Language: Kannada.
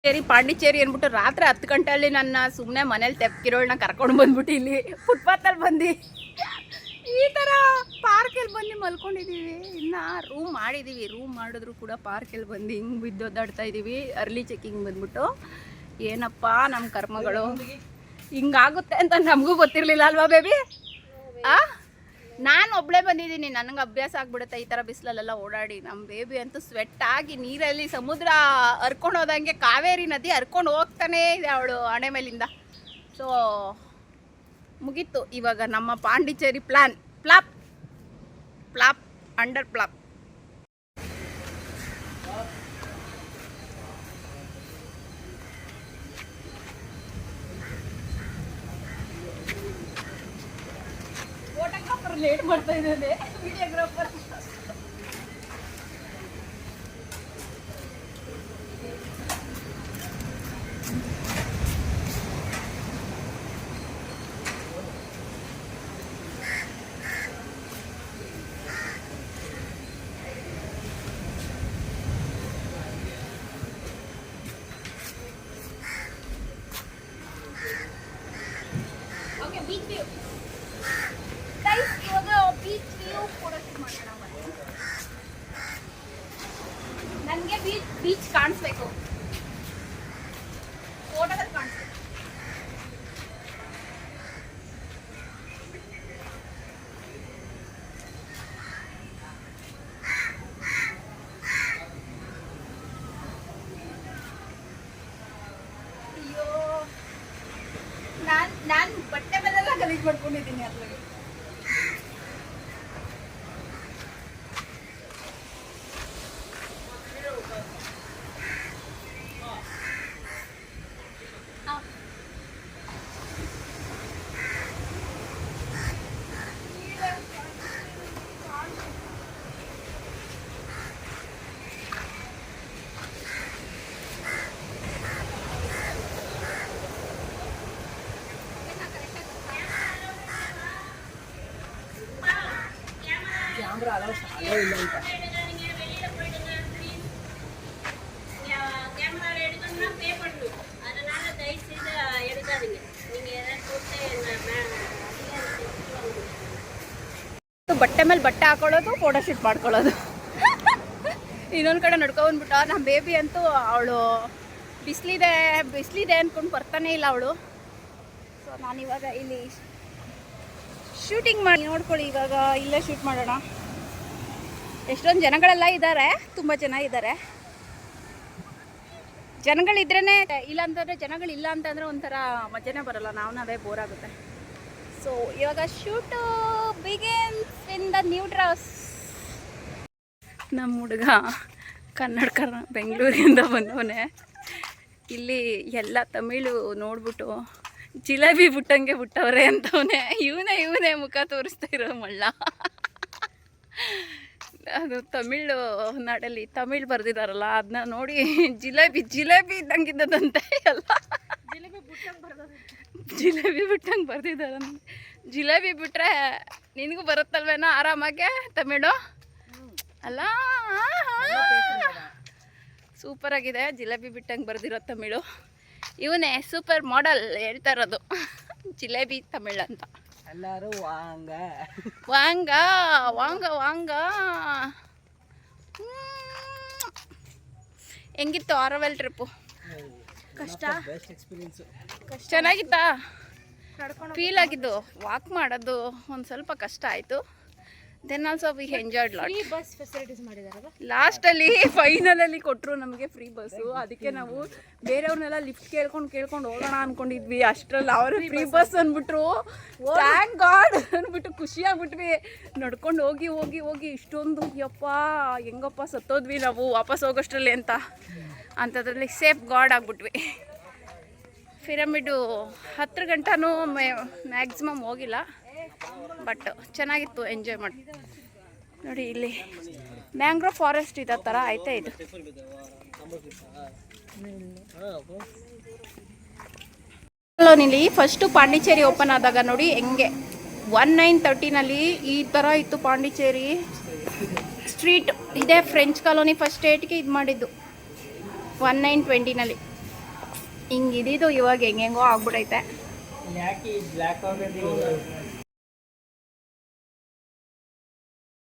ಸೇರಿ ಪಾಂಡಿಚೇರಿ ಅಂದ್ಬಿಟ್ಟು ರಾತ್ರಿ 10 ಗಂಟೆಯಲ್ಲಿ ನನ್ನ ಸುಮ್ಮನೆ ಮನೇಲಿ ತೆಪ್ಕಿರೋಳನ್ನ ಕರ್ಕೊಂಡು ಬಂದ್ಬಿಟ್ಟು ಇಲ್ಲಿ ಫುಟ್ಪಾತಲ್ಲಿ ಬಂದು ಈ ಥರ ಪಾರ್ಕಲ್ಲಿ ಬಂದು ಮಲ್ಕೊಂಡಿದ್ದೀವಿ. ಇನ್ನು ರೂಮ್ ಮಾಡಿದ್ದೀವಿ. ರೂಮ್ ಮಾಡಿದ್ರು ಕೂಡ ಪಾರ್ಕಲ್ಲಿ ಬಂದು ಹಿಂಗೆ ಬಿದ್ದೊದ್ದಾಡ್ತಾ ಇದ್ದೀವಿ. ಅರ್ಲಿ ಚೆಕಿಂಗ್ ಬಂದ್ಬಿಟ್ಟು ಏನಪ್ಪ ನಮ್ಮ ಕರ್ಮಗಳು ಹಿಂಗಾಗುತ್ತೆ ಅಂತ ನಮಗೂ ಗೊತ್ತಿರಲಿಲ್ಲ ಅಲ್ವಾ ಬೇಬಿ? ನಾನು ಒಬ್ಬಳೇ ಬಂದಿದ್ದೀನಿ. ನನಗೆ ಅಭ್ಯಾಸ ಆಗಿಬಿಡುತ್ತೆ ಈ ಥರ ಬಿಸಿಲಲ್ಲೆಲ್ಲ ಓಡಾಡಿ. ನಮ್ಮ ಬೇಬಿ ಅಂತೂ ಸ್ವೆಟ್ ಆಗಿ ನೀರಲ್ಲಿ ಸಮುದ್ರ ಹರ್ಕೊಂಡು ಹೋದಂಗೆ ಕಾವೇರಿ ನದಿ ಹರ್ಕೊಂಡು ಹೋಗ್ತಾನೇ ಇದೆ ಅವಳು ಹಣೆ ಮೇಲಿಂದ. ಸೊ ಮುಗೀತು ಇವಾಗ ನಮ್ಮ Pondicherry plan. Flop flop under flop. Photographer late ಮಾಡ್ತಾ ಇದ್ದಾನೆ. Videographer okay. Beach view guys, ಇವಾಗ ಬೀಚ್ ವ್ಯೂ ಫೋಟೋಶೂಟ್ ಮಾಡೋಣ. ನನಗೆ ಬೀಚ್ ಕಾಣಿಸ್ಬೇಕು, ಫೋಟೋದಲ್ಲಿ ಕಾಣಿಸ್ಬೇಕು. ಅಯ್ಯೋ, ನಾನು ಬಟ್ಟೆ ಮೇಲೆಲ್ಲ ಗಲೀಜು ಮಾಡ್ಕೊಂಡಿದ್ದೀನಿ ಅದ್ರಾಗೆ. கேமரா அளவு இல்ல ಅಂತ கேமரா எடுக்கணும்னா பே பண்ணணும். அதனால தயவு செய்து எடுக்காதீங்க. நீங்க ஏதாவது போட்டு ಬಟ್ಟೆ ಮೇಲೆ ಬಟ್ಟೆ ಹಾಕೊಳ್ಳೋದು, ಫೋಟೋಶೂಟ್ ಮಾಡ್ಕೊಳ್ಳೋದು. ಇನ್ನೊಂದು ಕಡೆ ನಡ್ಕೊಂಡ್ಬಿಟ್ಟು ನಮ್ಮ ಬೇಬಿ ಅಂತೂ ಅವಳು ಬಿಸಿಲಿದೆ ಅಂದ್ಕೊಂಡು ಬರ್ತಾನೆ ಇಲ್ಲ ಅವಳು. ಸೊ ನಾನಿವಾಗ ಇಲ್ಲಿ ಶೂಟಿಂಗ್ ಮಾಡಿ ನೋಡ್ಕೊಳ್ಳಿ. ಇವಾಗ ಇಲ್ಲೇ ಶೂಟ್ ಮಾಡೋಣ. ಎಷ್ಟೊಂದು ಜನಗಳೆಲ್ಲ ಇದ್ದಾರೆ, ತುಂಬ ಜನ ಇದ್ದಾರೆ. ಜನಗಳಿದ್ರೇ ಇಲ್ಲ ಅಂತಂದರೆ, ಜನಗಳಿಲ್ಲ ಅಂತಂದರೆ ಒಂಥರ ಮಜಾನೇ ಬರೋಲ್ಲ, ನಾವೇ ಬೋರ್ ಆಗುತ್ತೆ. ಸೊ ಇವಾಗ shoot begins in the new dress. ನಮ್ಮ ಹುಡುಗ ಕನ್ನಡ ಬೆಂಗಳೂರಿಂದ ಬಂದವನೇ. ಇಲ್ಲಿ ಎಲ್ಲ ತಮಿಳು ನೋಡ್ಬಿಟ್ಟು ಜಿಲೇಬಿ ಬಿಟ್ಟಂಗೆ ಬಿಟ್ಟವ್ರೆ ಅಂತವನೇ. ಇವನೇ ಮುಖ ತೋರಿಸ್ತಾ ಇರೋ ಮಳ್ಳ. ಅದು ತಮಿಳು ನಾಡಲ್ಲಿ ತಮಿಳು ಬರೆದಿದ್ದಾರಲ್ಲ, ಅದನ್ನ ನೋಡಿ ಜಿಲೇಬಿ ಇದ್ದಂಗಿದ್ದದಂತೆ ಎಲ್ಲ. ಜಿಲೇಬಿ ಬಿಟ್ಟಂಗೆ ಬರ್ದಿದ್ದಾರಂತೆ. ಜಿಲೇಬಿ ಬಿಟ್ಟರೆ ನಿನಗೂ ಬರುತ್ತಲ್ವೇನೋ ಆರಾಮಾಗೆ ತಮಿಳು ಅಲ್ಲ. ಸೂಪರಾಗಿದೆ. ಜಿಲೇಬಿ ಬಿಟ್ಟಂಗೆ ಬರ್ದಿರೋ ತಮಿಳು. ಇವನೇ ಸೂಪರ್ ಮಾಡೆಲ್ ಹೇಳ್ತಾ ಇರೋದು, ಜಿಲೇಬಿ ತಮಿಳ್ ಅಂತ. ಎಲ್ಲರೂ ವಾಂಗ ವಾಂಗ ವಾಂಗ ವಾಂಗ. ಹೆಂಗಿತ್ತು ಆರವೆಲ್ ಟ್ರಿಪ್ಪು? ಕಷ್ಟ? ಚೆನ್ನಾಗಿತ್ತಾ? ಫೀಲ್ ಆಗಿದ್ದು ವಾಕ್ ಮಾಡೋದು ಒಂದು ಸ್ವಲ್ಪ ಕಷ್ಟ ಆಯಿತು. Then also we enjoyed lot. Free bus facilities ಮಾಡಿದಾರಲ್ಲ ಲಾಸ್ಟಲ್ಲಿ ಫೈನಲಲ್ಲಿ ಕೊಟ್ಟರು ನಮಗೆ ಫ್ರೀ ಬಸ್ಸು. ಅದಕ್ಕೆ ನಾವು ಬೇರೆಯವ್ರನ್ನೆಲ್ಲ ಲಿಫ್ಟ್ ಕೇಳ್ಕೊಂಡು ಹೋಗೋಣ ಅಂದ್ಕೊಂಡಿದ್ವಿ. ಅಷ್ಟರಲ್ಲಿ ಅವರೇ ಫ್ರೀ ಬಸ್ ಅಂದ್ಬಿಟ್ರು. ಥ್ಯಾಂಕ್ ಗಾಡ್ ಅಂದ್ಬಿಟ್ಟು ಖುಷಿ ಆಗ್ಬಿಟ್ವಿ. ನಡ್ಕೊಂಡು ಹೋಗಿ ಇಷ್ಟೊಂದು ಯಪ್ಪ ಹೆಂಗಪ್ಪ ಸತ್ತೋದ್ವಿ ನಾವು ವಾಪಸ್ ಹೋಗೋಷ್ಟರಲ್ಲಿ ಅಂಥದ್ರಲ್ಲಿ ಸೇಫ್ ಗಾಡ್ ಆಗ್ಬಿಟ್ವಿ. ಪಿರಮಿಡು 10 ಗಂಟೆನೂ ಮ್ಯಾಕ್ಸಿಮಮ್ ಹೋಗಿಲ್ಲ, ಬಟ್ ಚೆನ್ನಾಗಿತ್ತು, ಎಂಜಾಯ್ ಮಾಡಿ. ನೋಡಿ ಇಲ್ಲಿ ಮ್ಯಾಂಗ್ರೋವ್ ಫಾರೆಸ್ಟ್ ಇರೋ ಥರ ಐತೆ ಇದು. ಇಲ್ಲಿ ಫಸ್ಟು ಪಾಂಡಿಚೇರಿ ಓಪನ್ ಆದಾಗ ನೋಡಿ ಹೆಂಗೆ 1930ನಲ್ಲಿ ಈ ಥರ ಇತ್ತು ಪಾಂಡಿಚೇರಿ ಸ್ಟ್ರೀಟ್. ಇದೇ ಫ್ರೆಂಚ್ ಕಾಲೋನಿ ಫಸ್ಟ್ ಡೇಟ್ಗೆ ಇದು ಮಾಡಿದ್ದು 1920ನಲ್ಲಿ. ಹಿಂಗಿದ್ದು ಇವಾಗ ಹೆಂಗೆಂಗೋ ಆಗ್ಬಿಟ್ಟೈತೆ. ಯಾಕೆ ಬ್ಲ್ಯಾಕ್ ಆಗೋದು